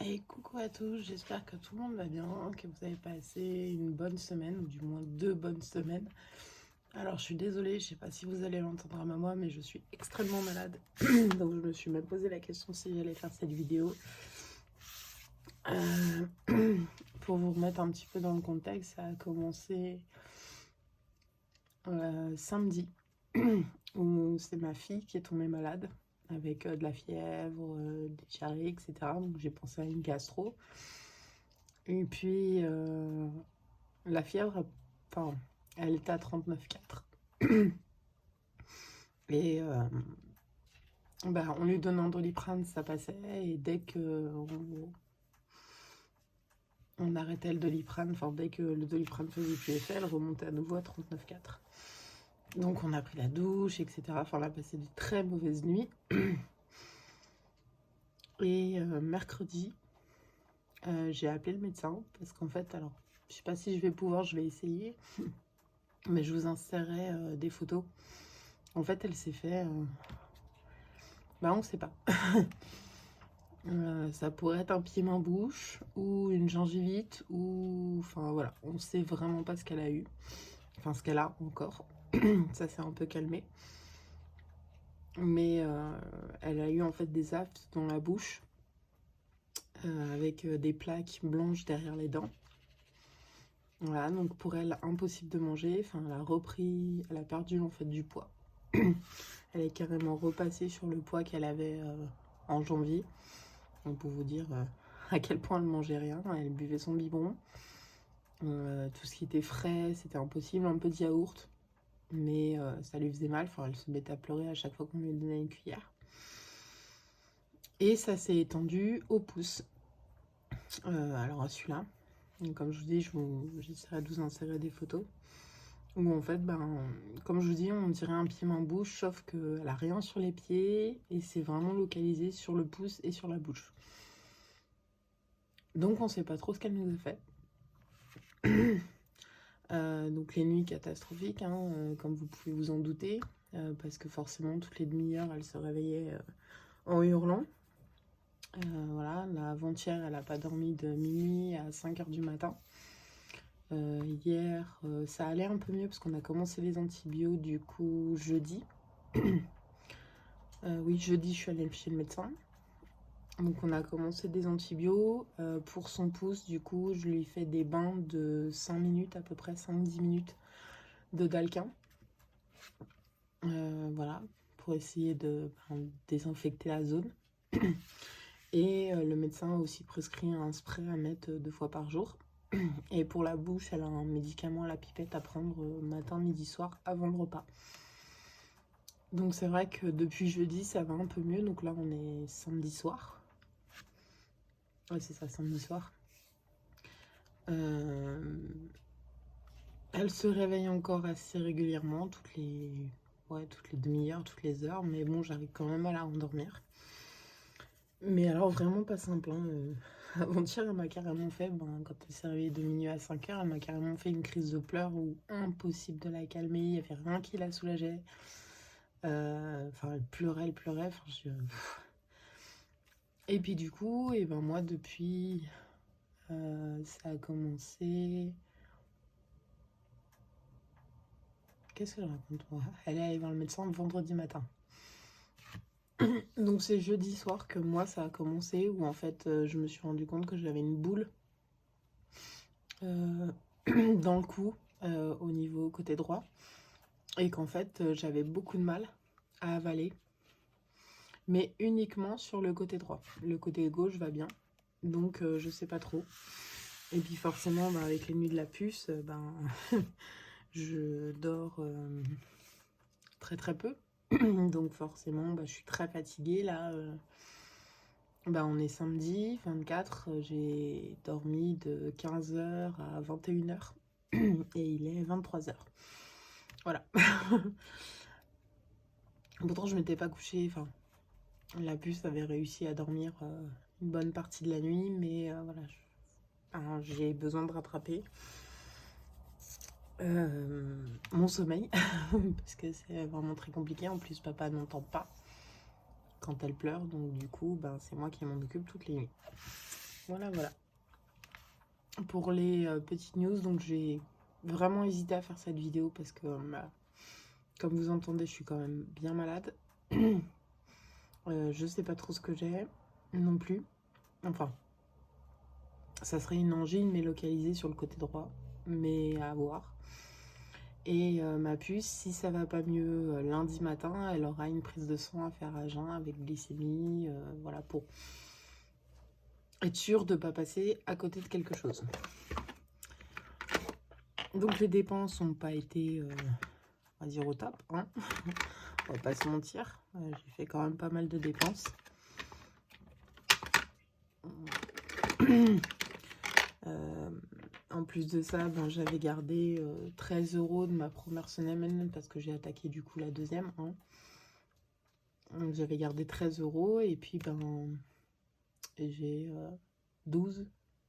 Et coucou à tous, j'espère que tout le monde va bien, que vous avez passé une bonne semaine, ou du moins 2 bonnes semaines. Alors je suis désolée, je sais pas si vous allez l'entendre à ma voix, mais je suis extrêmement malade. Donc je me suis même posé la question si j'allais faire cette vidéo. Pour vous remettre un petit peu dans le contexte, ça a commencé samedi, où c'est ma fille qui est tombée malade, avec de la fièvre, des diarrhées, etc. Donc j'ai pensé à une gastro. Et puis, la fièvre, enfin, elle était à 39,4. Et bah, on lui donne un Doliprane, ça passait. Et dès que on arrêtait le Doliprane, enfin, dès que le Doliprane faisait plus effet, elle remontait à nouveau à 39,4. Donc, on a pris la douche, etc. Enfin, on a passé de très mauvaises nuits. Et mercredi, j'ai appelé le médecin parce qu'en fait, alors, je sais pas si je vais pouvoir, je vais essayer. Mais je vous insérerai des photos. En fait, elle s'est fait... Bah, on sait pas. Ça pourrait être un pied-main-bouche ou une gingivite ou... Enfin, voilà. On sait vraiment pas ce qu'elle a eu. Enfin, ce qu'elle a encore. Ça s'est un peu calmé. Mais elle a eu en fait des aftes dans la bouche. Avec des plaques blanches derrière les dents. Voilà, donc pour elle, impossible de manger. Enfin, elle a repris... Elle a perdu en fait du poids. Elle est carrément repassée sur le poids qu'elle avait en janvier. Donc pour vous dire à quel point elle mangeait rien, elle buvait son biberon. Tout ce qui était frais, c'était impossible. Un peu de yaourt, mais ça lui faisait mal. Enfin, elle se mettait à pleurer à chaque fois qu'on lui donnait une cuillère. Et ça s'est étendu au pouce. Alors à celui-là, comme je vous dis, j'essaierai de vous insérer des photos. Où en fait, ben, comme je vous dis, on dirait un pied-main-bouche, sauf qu'elle a rien sur les pieds et c'est vraiment localisé sur le pouce et sur la bouche. Donc on sait pas trop ce qu'elle nous a fait. Donc les nuits catastrophiques, hein, comme vous pouvez vous en douter, parce que forcément toutes les demi-heures elle se réveillait en hurlant. Voilà, avant-hier elle n'a pas dormi de minuit à 5h du matin. Hier, ça allait un peu mieux parce qu'on a commencé les antibiotiques du coup jeudi. Oui, jeudi, je suis allée chez le médecin. Donc on a commencé des antibiotiques. Pour son pouce, du coup, je lui fais des bains de 5 minutes, à peu près 5-10 minutes de dalquin. Voilà, pour essayer de désinfecter la zone. Et le médecin a aussi prescrit un spray à mettre 2 fois par jour. Et pour la bouche, elle a un médicament à la pipette à prendre matin, midi, soir, avant le repas. Donc c'est vrai que depuis jeudi, ça va un peu mieux. Donc là, on est samedi soir. Ouais, c'est ça, samedi soir. Elle se réveille encore assez régulièrement, toutes les demi-heures, toutes les heures. Mais bon, j'arrive quand même à la endormir. Mais alors vraiment pas simple, hein. Avant-hier, elle m'a carrément fait, quand elle s'est réveillée de minuit à 5h, elle m'a carrément fait une crise de pleurs où impossible de la calmer, il n'y avait rien qui la soulageait. Enfin, elle pleurait, enfin, Et puis du coup, et ben moi depuis, ça a commencé... Qu'est-ce que je raconte moi? Elle est allée voir le médecin le vendredi matin. Donc c'est jeudi soir que moi ça a commencé, où en fait je me suis rendu compte que j'avais une boule dans le cou, au niveau côté droit, et qu'en fait j'avais beaucoup de mal à avaler, mais uniquement sur le côté droit. Le côté gauche va bien, donc je sais pas trop. Et puis forcément, avec les nuits de la puce, je dors très très peu. Donc forcément, je suis très fatiguée là. On est samedi 24, j'ai dormi de 15h à 21h et il est 23h. Voilà. Pourtant, je m'étais pas couchée, enfin, la puce avait réussi à dormir une bonne partie de la nuit, mais voilà, j'ai besoin de rattraper mon sommeil parce que c'est vraiment très compliqué. En plus, papa n'entend pas quand elle pleure, donc du coup, c'est moi qui m'en occupe toutes les nuits. Voilà, voilà. Pour les petites news, donc j'ai vraiment hésité à faire cette vidéo parce que, comme vous entendez, je suis quand même bien malade. Je sais pas trop ce que j'ai non plus. Enfin, ça serait une angine, mais localisée sur le côté droit. Mais à voir. Et ma puce, si ça va pas mieux lundi matin, elle aura une prise de sang à faire à jeun avec glycémie. Voilà, pour être sûr de ne pas passer à côté de quelque chose. Donc les dépenses n'ont pas été, on va dire, au top. Hein. On va pas se mentir. J'ai fait quand même pas mal de dépenses. En plus de ça, ben, j'avais gardé 13 € de ma première semaine parce que j'ai attaqué du coup la deuxième. Hein. J'avais gardé 13 € et puis ben, j'ai 12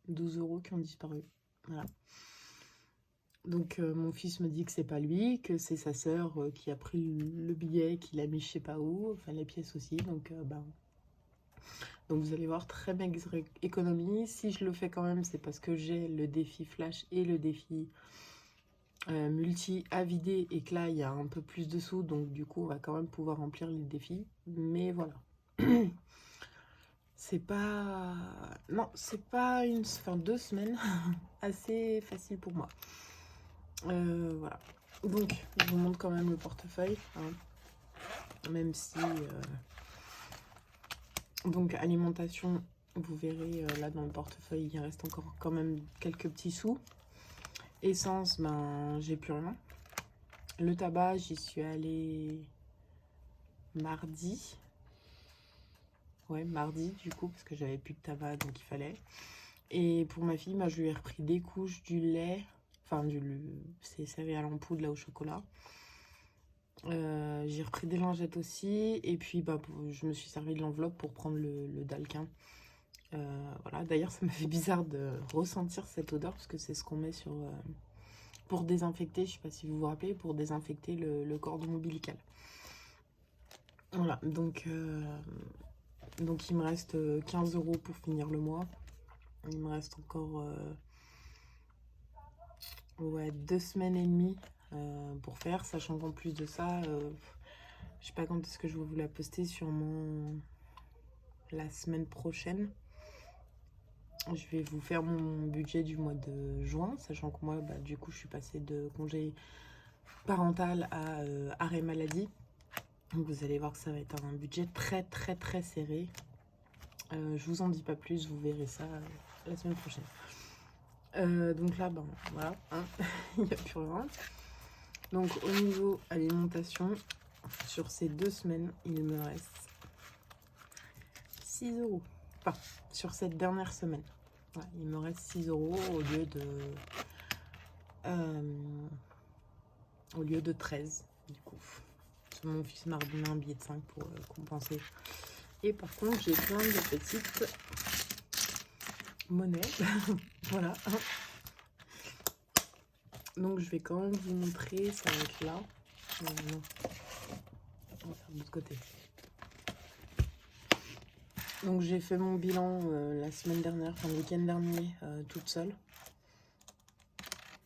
€ qui ont disparu. Voilà. Donc mon fils me dit que c'est pas lui, que c'est sa sœur qui a pris le billet, qui l'a mis je sais pas où, enfin les pièces aussi. Donc donc vous allez voir, très maigre économie. Si je le fais quand même, c'est parce que j'ai le défi flash et le défi multi à vider et que là il y a un peu plus de sous, donc du coup on va quand même pouvoir remplir les défis. Mais voilà. C'est pas... Non, c'est pas une... Enfin, 2 semaines assez facile pour moi. Voilà. Donc, je vous montre quand même le portefeuille. Hein. Même si... Donc, alimentation, vous verrez là dans le portefeuille, il reste encore quand même quelques petits sous. Essence, ben, j'ai plus rien. Le tabac, j'y suis allée mardi. Ouais, mardi du coup, parce que j'avais plus de tabac, donc il fallait. Et pour ma fille, bah, je lui ai repris des couches, du lait, enfin c'est céréales en poudre là au chocolat. J'ai repris des lingettes aussi, et puis bah, je me suis servi de l'enveloppe pour prendre le Dalquin. Voilà, d'ailleurs ça m'a fait bizarre de ressentir cette odeur, parce que c'est ce qu'on met sur pour désinfecter, je sais pas si vous vous rappelez, pour désinfecter le cordon ombilical. Voilà, donc il me reste 15 € pour finir le mois. Il me reste encore ouais, 2 semaines et demie pour faire, sachant qu'en plus de ça, je sais pas quand est-ce que je vais vous la poster, sûrement la semaine prochaine. Je vais vous faire mon budget du mois de juin, sachant que moi, bah, du coup, je suis passée de congé parental à arrêt maladie. Donc vous allez voir que ça va être un budget très très très serré. Je vous en dis pas plus, vous verrez ça la semaine prochaine. Donc là, ben voilà, hein, il n'y a plus rien. Donc au niveau alimentation, sur ces 2 semaines, il me reste 6 €. Enfin, sur cette dernière semaine. Ouais, il me reste 6 € au lieu de 13, du coup. Mon fils m'a redonné un billet de 5 pour compenser. Et par contre, j'ai plein de petites monnaies. Voilà. Donc, je vais quand même vous montrer. Ça va être là. Non. On va faire de l'autre côté. Donc, j'ai fait mon bilan la semaine dernière, enfin le week-end dernier, toute seule.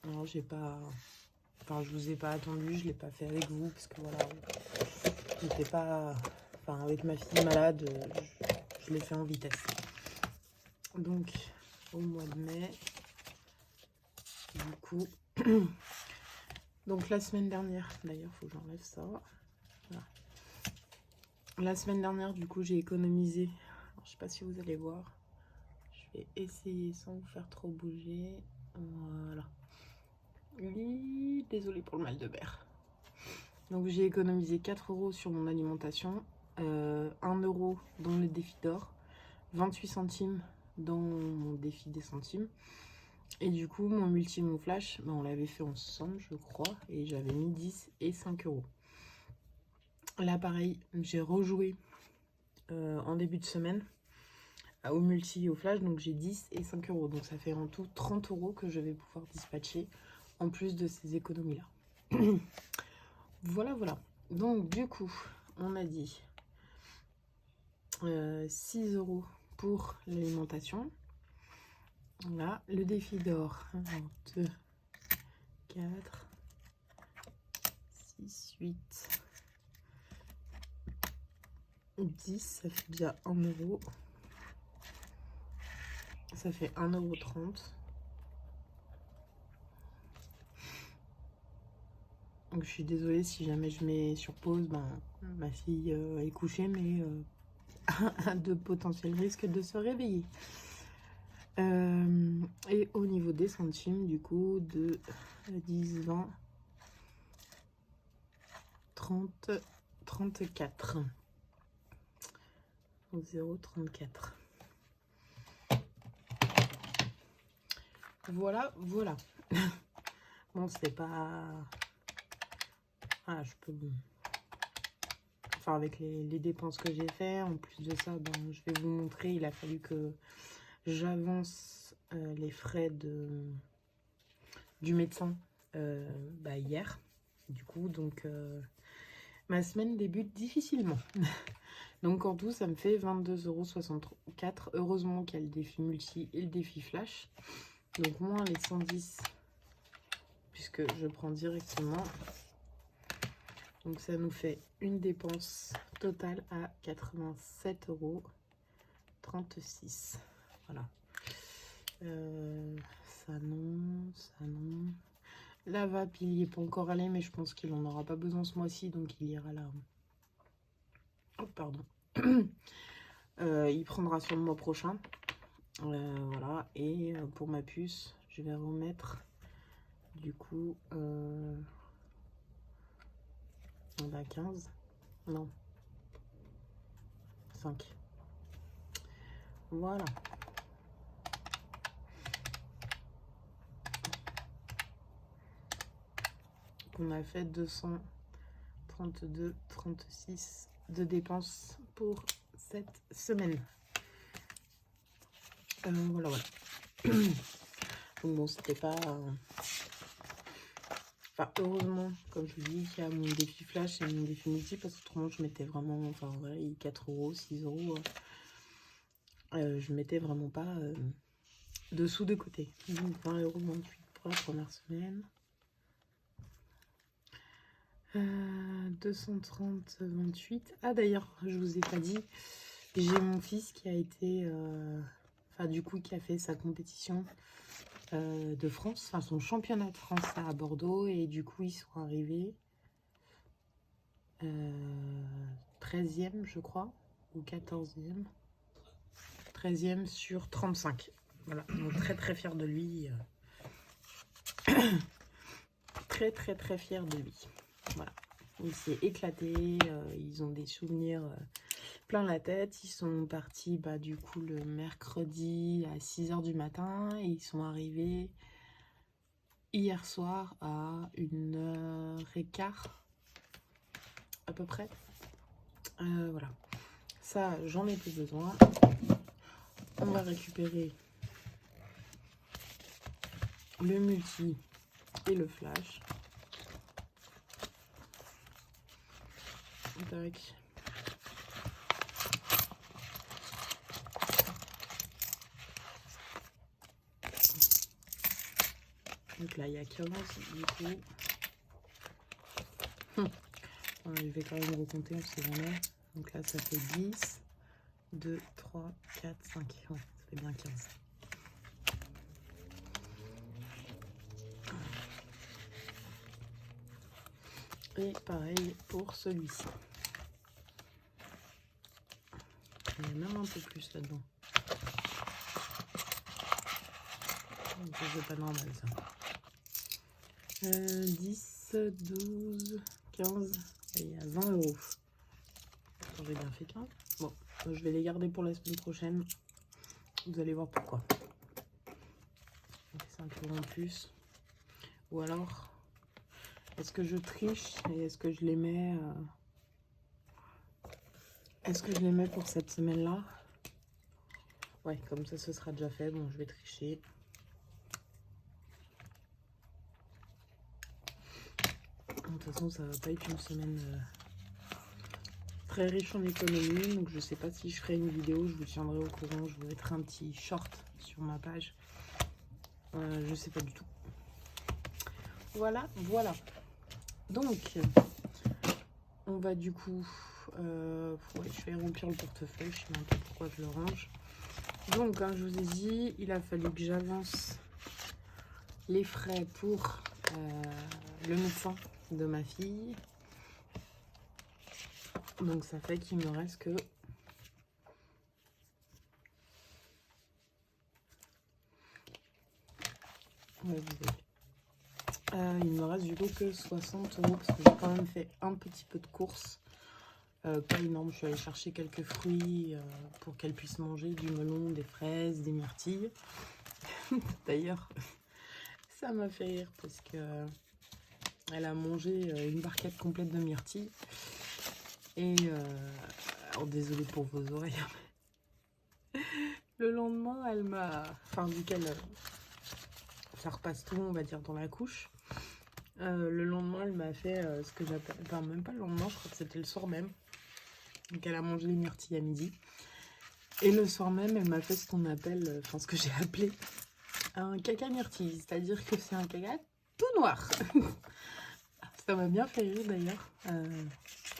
Alors, j'ai pas... Enfin, je vous ai pas attendu, je l'ai pas fait avec vous, parce que voilà, j'étais pas... Enfin, avec ma fille malade, je l'ai fait en vitesse. Donc, au mois de mai, du coup... Donc, la semaine dernière, d'ailleurs, il faut que j'enlève ça. Voilà. La semaine dernière, du coup, j'ai économisé... Alors, je sais pas si vous allez voir. Je vais essayer sans vous faire trop bouger. Voilà. Oui, désolée pour le mal de mer. Donc, j'ai économisé 4 € sur mon alimentation. 1 € dans le défi d'or. 28 centimes dans mon défi des centimes. Et du coup, mon multi, mon flash, ben, on l'avait fait ensemble, je crois. Et j'avais mis 10 et 5 €. Là, pareil, j'ai rejoué en début de semaine au multi et au flash. Donc, j'ai 10 et 5 €. Donc, ça fait en tout 30 € que je vais pouvoir dispatcher en plus de ces économies-là. Voilà, voilà. Donc, du coup, on a dit 6 € pour l'alimentation. Là, le défi d'or. 1, 2, 4, 6, 8, 10. Ça fait déjà 1 euro. Ça fait 1,30 €. Donc, je suis désolée si jamais je mets sur pause. Ben, ma fille est couchée, mais a de potentiels risques de se réveiller. Et au niveau des centimes, du coup, de 10, 20, 30, 34. 0,34. Voilà, voilà. Bon, c'est pas... Ah, je peux... Enfin, avec les dépenses que j'ai fait, en plus de ça, ben, je vais vous montrer, il a fallu que j'avance les frais du médecin hier. Du coup, donc, ma semaine débute difficilement. Donc, en tout, ça me fait 22,64 €. Heureusement qu'il y a le défi multi et le défi flash. Donc, moins les 110, puisque je prends directement. Donc, ça nous fait une dépense totale à 87,36 €. Voilà. Ça non, ça non. La vape, il n'y est pas encore allé, mais je pense qu'il n'en aura pas besoin ce mois-ci, donc il ira là. Oh, pardon. Il prendra sur le mois prochain. Voilà. Et pour ma puce, je vais remettre du coup on a 15. Non. 5. Voilà. On a fait 232,36 € de dépenses pour cette semaine. Voilà, voilà. Donc bon, c'était pas... Enfin, heureusement, comme je vous dis, qu'il y a mon défi flash et mon défi multi, parce qu'autrement, je mettais vraiment... Enfin, ouais, 4 €, 6 €. Je mettais vraiment pas dessous de côté. Donc 20,28 € pour la première semaine. 230,28 €. Ah, d'ailleurs, je vous ai pas dit, j'ai mon fils qui a été... Enfin, du coup, qui a fait sa compétition de France, enfin son championnat de France à Bordeaux, et du coup ils sont arrivés 13e je crois, ou 14e, 13e sur 35. Voilà, donc très très fier de lui. Très très très fier de lui. Voilà, il s'est éclaté, ils ont des souvenirs plein la tête. Ils sont partis du coup le mercredi à 6 h du matin et ils sont arrivés hier soir à 1h15 à peu près. Voilà, ça j'en ai plus besoin. On va récupérer le multi et le flash. Tac. Donc là il y a 15 du coup. Je vais quand même recompter, on sait jamais. Donc là ça fait 10, 2, 3, 4, 5. Ouais, ça fait bien 15. Et pareil pour celui-ci. Il y a même un peu plus là-dedans. C'est pas normal ça. 10, 12, 15. Et il y a 20 €. J'ai bien fait 15. Bon, je vais les garder pour la semaine prochaine. Vous allez voir pourquoi. 5 € en plus. Ou alors, est-ce que je triche et est-ce que je les mets... Est-ce que je les mets pour cette semaine-là? Ouais, comme ça, ce sera déjà fait. Bon, je vais tricher. De toute façon, ça va pas être une semaine très riche en économie. Donc, je sais pas si je ferai une vidéo. Je vous tiendrai au courant. Je vais mettre un petit short sur ma page Je sais pas du tout. Voilà, voilà. Donc, on va du coup... ouais, je vais remplir le portefeuille, je sais même pas pourquoi je le range. Donc, comme je vous ai dit, il a fallu que j'avance les frais pour le médecin de ma fille. Donc, ça fait qu'il me reste que... Ouais, il me reste du coup que 60 € parce que j'ai quand même fait un petit peu de courses. Pas énorme, je suis allée chercher quelques fruits pour qu'elle puisse manger du melon, des fraises, des myrtilles. D'ailleurs, ça m'a fait rire parce que elle a mangé une barquette complète de myrtilles. Et alors désolée pour vos oreilles. Le lendemain, elle m'a... Enfin, vu qu'elle... ça repasse tout, on va dire, dans la couche. Le lendemain, elle m'a fait ce que j'appelle... Enfin, même pas le lendemain, je crois que c'était le soir même. Donc, elle a mangé les myrtilles à midi. Et le soir même, elle m'a fait ce qu'on appelle... Enfin, ce que j'ai appelé un caca myrtille. C'est-à-dire que c'est un caca tout noir. Ça m'a bien fait rire, d'ailleurs.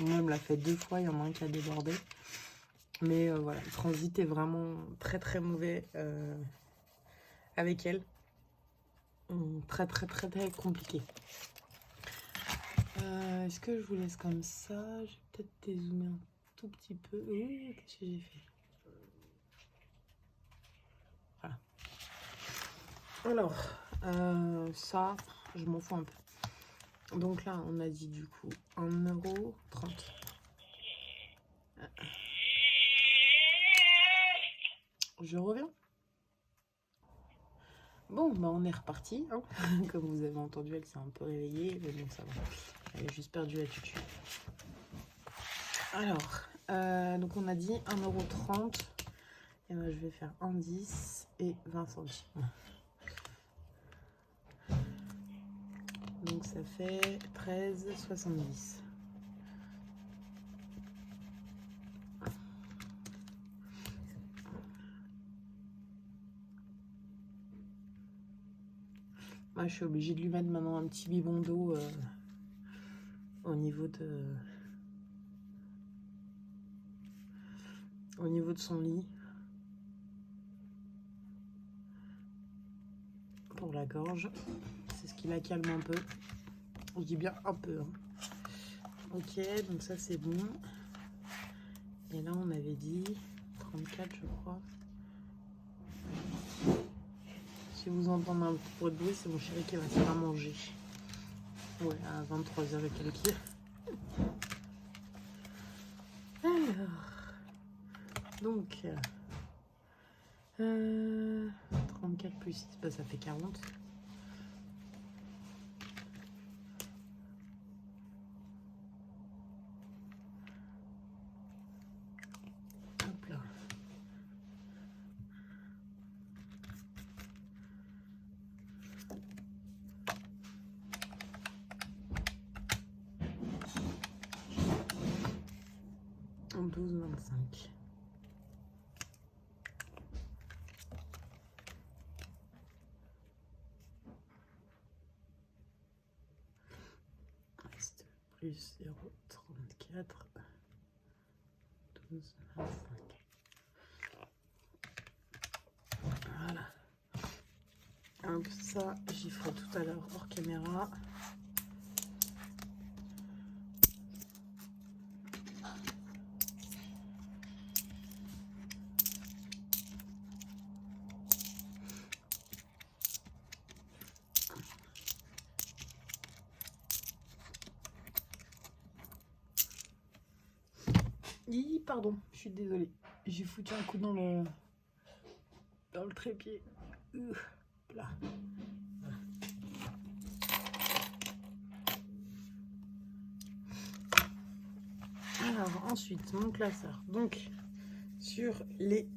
Moi, elle me l'a fait 2 fois. Il y en a un qui a débordé. Mais voilà, le transit est vraiment très, très mauvais avec elle. Très, très, très, très compliqué. Est-ce que je vous laisse comme ça? Je vais peut-être dézoomer un tout petit peu. Oui, qu'est-ce que j'ai fait? Voilà. Alors, ça, je m'en fous un peu. Donc là, on a dit du coup 1,30 €. Je reviens. Bon, bah on est reparti. Hein. Comme vous avez entendu, elle s'est un peu réveillée. Mais bon, ça va. Elle a juste perdu la tutu. Alors, donc on a dit 1,30 €. Et ben, je vais faire 1,10 et 20 centimes. Donc ça fait 13,70. Moi, je suis obligée de lui mettre maintenant un petit biberon d'eau au niveau de son lit. Pour la gorge. C'est ce qui la calme un peu. Je dis bien un peu. Hein. Ok, donc ça c'est bon. Et là, on avait dit 34, je crois. Si vous entendez un petit peu de bruit, c'est mon chéri qui va se faire manger. Ouais, à 23h et quelques. Alors, donc, 34 plus 6, bah, ça fait 40. Hop là. En 12,25. Reste plus 0,34. 12,25. Voilà. Donc ça, j'y ferai tout à l'heure hors caméra. Pardon, je suis désolée. J'ai foutu un coup dans le trépied. Là. Alors ensuite, mon classeur. Donc sur les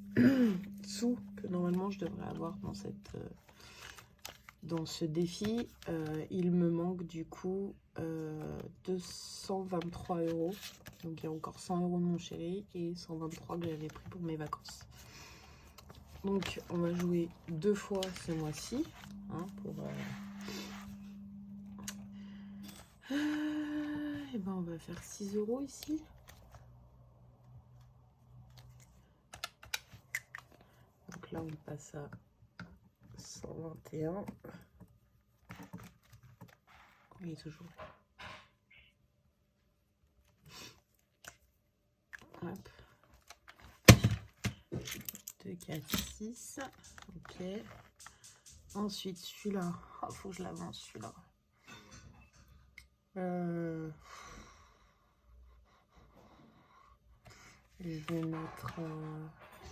sous que normalement je devrais avoir dans ce défi, il me manque du coup 223 €. Donc il y a encore 100 € de mon chéri et 123 que j'avais pris pour mes vacances. Donc on va jouer 2 fois ce mois-ci. hein, pour... et ben on va faire 6 € ici. Donc là, on passe à 121. Il est toujours... Hop. 2, 4, 6. Ok. Ensuite, celui-là. Oh, faut que je l'avance, celui-là. Je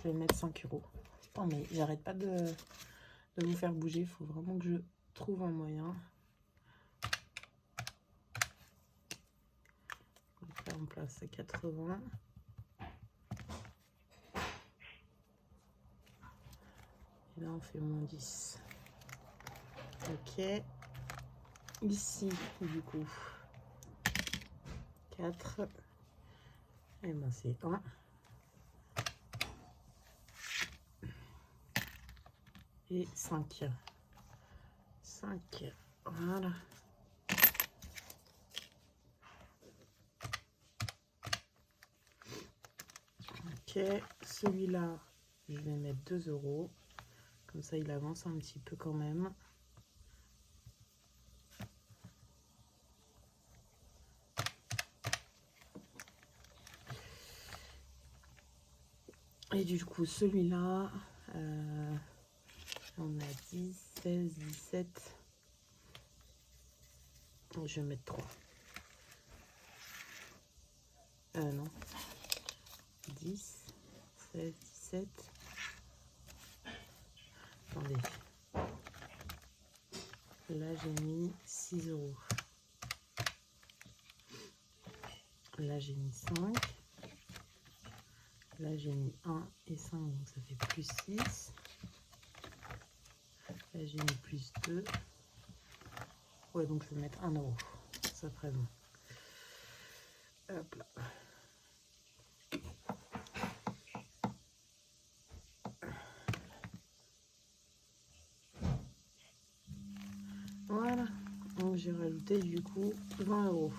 vais mettre 5 €. Putain, mais j'arrête pas de vous faire bouger. Il faut vraiment que je trouve un moyen. Donc là, on place à 80. Et là, on fait moins 10. Ok. Ici, du coup, 4. Et ben c'est 1. Et 5. 5. Voilà. Ok. Celui-là, je vais mettre 2 €. Comme ça, il avance un petit peu quand même. Et du coup, celui-là, on a 10, 16, 17. Je vais mettre 3. Non. 10, 16, 17. Attendez. Là, j'ai mis 6 €. Là, j'ai mis 5. Là, j'ai mis 1 et 5, donc ça fait plus 6. Là, j'ai mis plus 2. Ouais, donc je vais mettre 1 €. Ça ferait bon. Hop là. Voilà. Donc, j'ai rajouté du coup 20 €.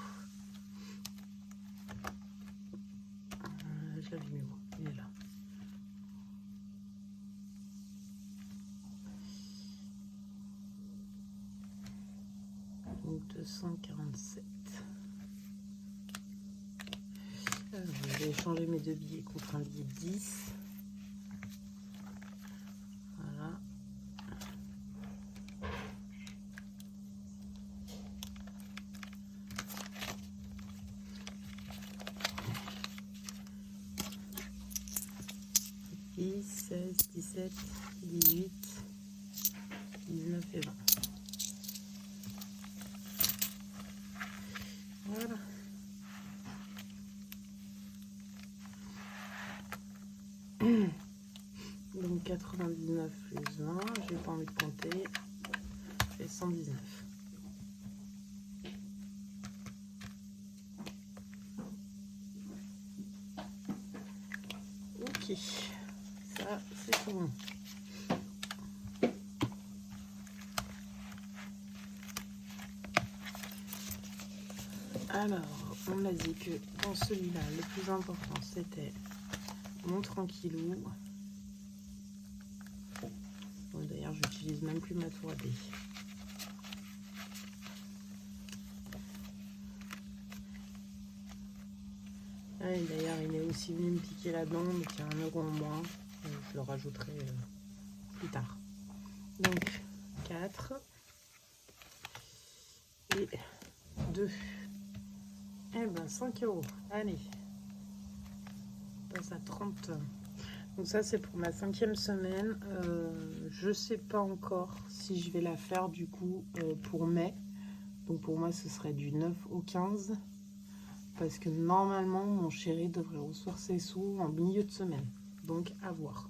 Je l'avais mis où? Il est là. Donc 247. Alors, je vais échanger mes 2 billets contre un billet 10. Voilà. Dix, 16, 17, 18, 19 et 20. Voilà. Donc 99 plus 20, j'ai pas envie de compter, fait 119. Ok, ça c'est tout bon. Alors, on a dit que dans celui-là, le plus important c'était mon tranquillou. Bon, d'ailleurs, j'utilise même plus ma tour à dés. Ah, d'ailleurs, il est aussi venu me piquer là-dedans, donc il y a 1 € en moins. Je le rajouterai plus tard. Donc, 4 et 2. Eh ben, 5 €. Allez. On passe à 30. Donc ça, c'est pour ma 5e semaine. Je sais pas encore si je vais la faire du coup pour mai. Donc pour moi, ce serait du 9 au 15. Parce que normalement, mon chéri devrait recevoir ses sous en milieu de semaine. Donc, à voir.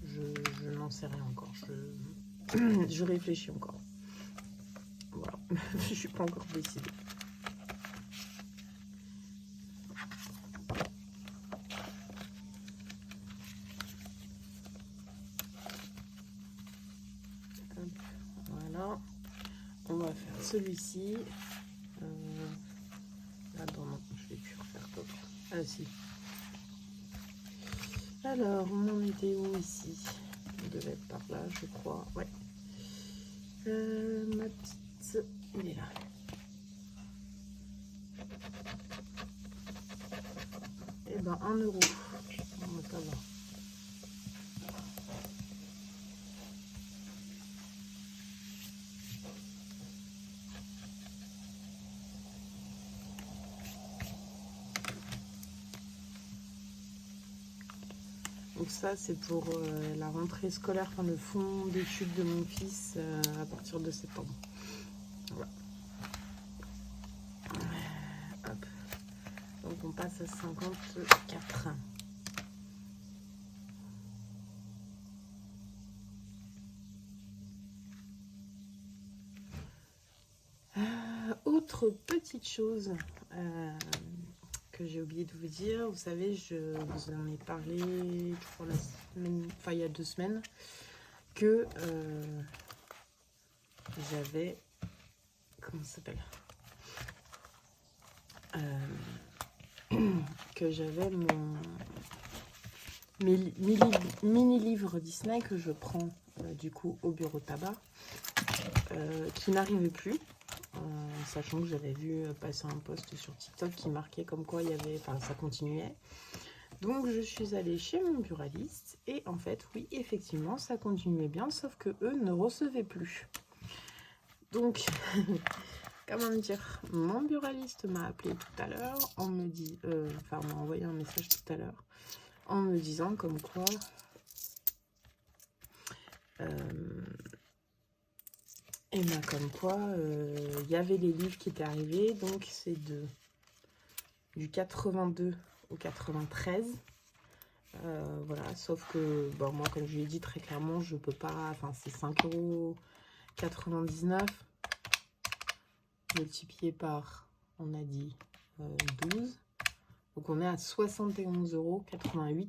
Je n'en sais rien encore. Je réfléchis encore. Voilà. Je suis pas encore décidée. celui-ci. Attends, non, je vais plus refaire d'autres. Ah si. Alors, on en était où ici? On devait être par là, je crois. Ouais. Ma petite... Il est là. Eh ben, 1 euro. Ça va. Donc ça, c'est pour la rentrée scolaire, enfin le fonds d'études de mon fils à partir de septembre. Voilà. Hop. Donc on passe à 54. Autre petite chose que j'ai oublié de vous dire, vous savez, je vous en ai parlé il y a 2 semaines, que j'avais, comment ça s'appelle, que j'avais mes mini-livres Disney que je prends du coup au bureau de tabac, qui n'arrivait plus. Sachant que j'avais vu passer un post sur TikTok qui marquait comme quoi il y avait, enfin ça continuait. Donc je suis allée chez mon buraliste et en fait oui effectivement ça continuait bien, sauf que eux ne recevaient plus. Donc comment dire, mon buraliste m'a appelé tout à l'heure, on me dit, m'a envoyé un message tout à l'heure en me disant comme quoi et bien comme quoi il y avait les livres qui étaient arrivés, donc c'est du 82 au 93. Voilà, sauf que bon, moi comme je lui ai dit très clairement, je peux pas, enfin c'est 5,99 € multiplié par, on a dit 12, donc on est à 71,88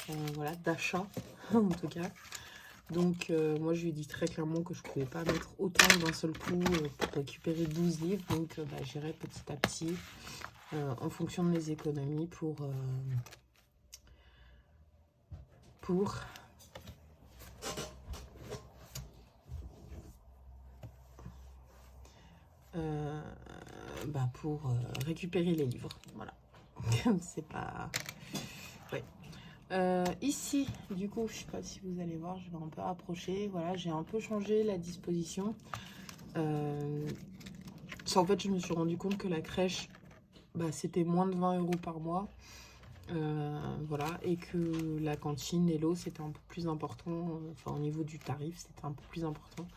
€, voilà, d'achat en tout cas. Donc moi je lui ai dit très clairement que je ne pouvais pas mettre autant d'un seul coup pour récupérer 12 livres, donc j'irai petit à petit en fonction de mes économies pour récupérer les livres, voilà. C'est pas... Ouais. Ici, du coup, je sais pas si vous allez voir, je vais un peu rapprocher. Voilà, j'ai un peu changé la disposition. En fait, je me suis rendu compte que la crèche, c'était moins de 20 € par mois. Voilà, et que la cantine et l'eau, c'était un peu plus important. Enfin, au niveau du tarif, c'était un peu plus important.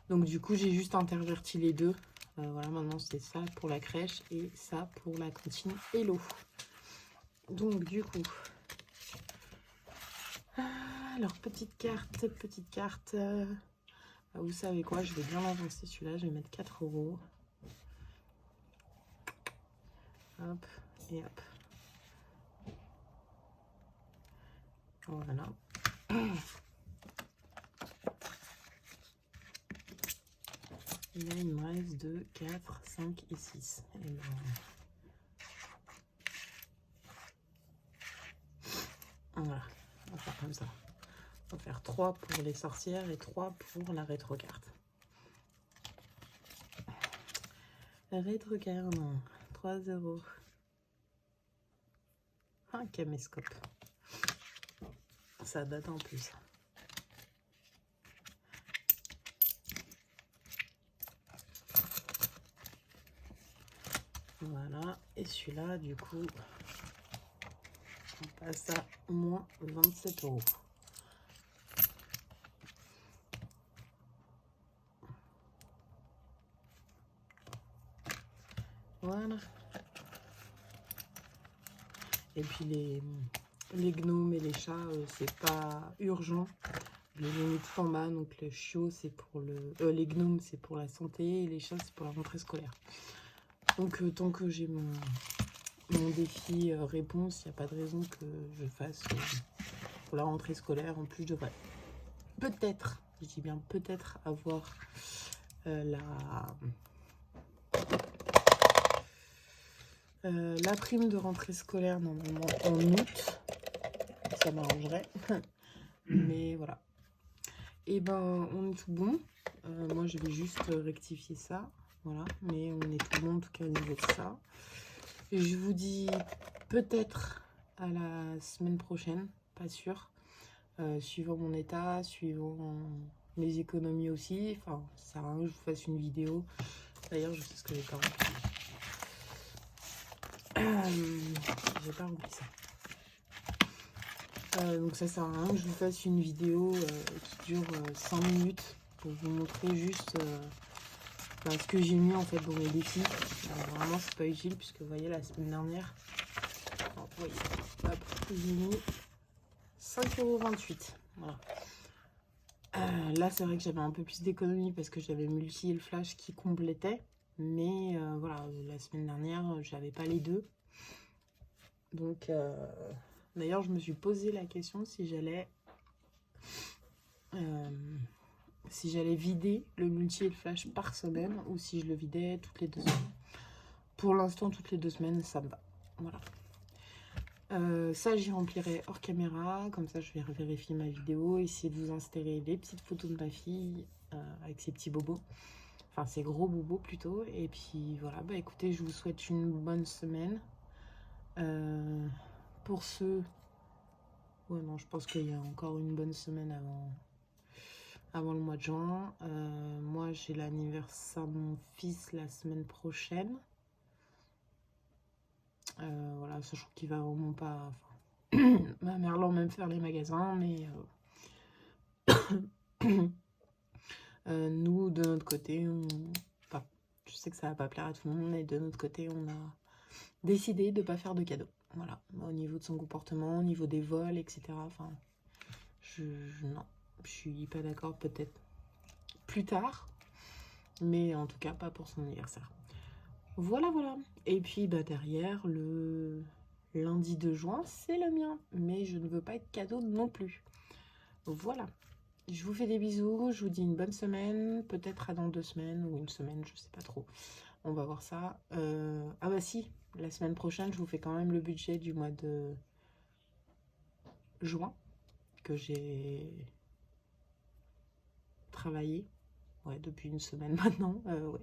Donc, du coup, j'ai juste interverti les deux. Voilà, maintenant, c'est ça pour la crèche et ça pour la cantine et l'eau. Donc, du coup... Alors, petite carte. Vous savez quoi, je vais bien l'avancer celui-là. Je vais mettre 4 €. Hop, et hop. Voilà. Et là, il me reste 2, 4, 5 et 6. Et ben... Voilà, on va faire comme ça. On va faire 3 pour les sorcières et 3 pour la rétrocarte. La rétrocarte, 3 €. Un caméscope. Ça date en plus. Voilà, et celui-là, du coup, on passe à moins 27 €. Voilà. Et puis les gnomes et les chats, c'est pas urgent. Les limites format, donc le chiot, c'est pour les gnomes, c'est pour la santé, et les chats, c'est pour la rentrée scolaire. Donc, tant que j'ai mon défi réponse, il n'y a pas de raison que je fasse pour la rentrée scolaire. En plus, je devrais peut-être, je dis bien peut-être, avoir la prime de rentrée scolaire normalement en août. Ça m'arrangerait. Mais voilà. Et ben on est tout bon. Moi je vais juste rectifier ça. Voilà. Mais on est tout bon en tout cas au niveau de ça. Et je vous dis peut-être à la semaine prochaine. Pas sûr. Suivant mon état, suivant mes économies aussi. Enfin, ça sert à rien que je vous fasse une vidéo. D'ailleurs, je sais ce que j'ai pas rempli. J'ai pas rempli ça. Donc ça sert à rien que je vous fasse une vidéo qui dure 5 minutes pour vous montrer juste ce que j'ai mis en fait dans mes défis. Alors, vraiment c'est pas utile puisque vous voyez la semaine dernière, alors, vous voyez, hop, j'ai mis 5,28 €. Voilà. Là c'est vrai que j'avais un peu plus d'économie parce que j'avais multi et le flash qui complétait. Mais voilà, la semaine dernière j'avais pas les deux. Donc d'ailleurs je me suis posé la question si j'allais vider le multi et le flash par semaine ou si je le vidais toutes les 2 semaines. Pour l'instant toutes les 2 semaines ça me va. Voilà. Ça j'y remplirai hors caméra, comme ça je vais vérifier ma vidéo, essayer de vous insérer les petites photos de ma fille avec ses petits bobos, enfin ses gros bobos plutôt. Et puis voilà, bah écoutez, je vous souhaite une bonne semaine. Pour ceux, ouais non je pense qu'il y a encore une bonne semaine avant le mois de juin. Moi j'ai l'anniversaire de mon fils la semaine prochaine. Voilà, sachant qu'il va vraiment pas, ma mère l'emmène faire les magasins, mais nous de notre côté, enfin, je sais que ça va pas plaire à tout le monde, mais de notre côté on a décidé de pas faire de cadeaux. Voilà, au niveau de son comportement, au niveau des vols, etc. Enfin, non, je suis pas d'accord, peut-être plus tard, mais en tout cas pas pour son anniversaire. Voilà, voilà. Et puis bah derrière, le lundi 2 juin, c'est le mien, mais je ne veux pas être cadeau non plus. Voilà. Je vous fais des bisous, je vous dis une bonne semaine, peut-être à dans 2 semaines ou une semaine, je sais pas trop. On va voir ça. Ah bah si, la semaine prochaine, je vous fais quand même le budget du mois de juin, que j'ai travaillé, ouais, depuis une semaine maintenant, ouais.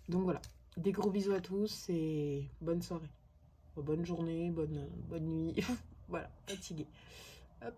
Donc voilà, des gros bisous à tous et bonne soirée, bonne journée, bonne nuit, voilà, fatiguée. Hop.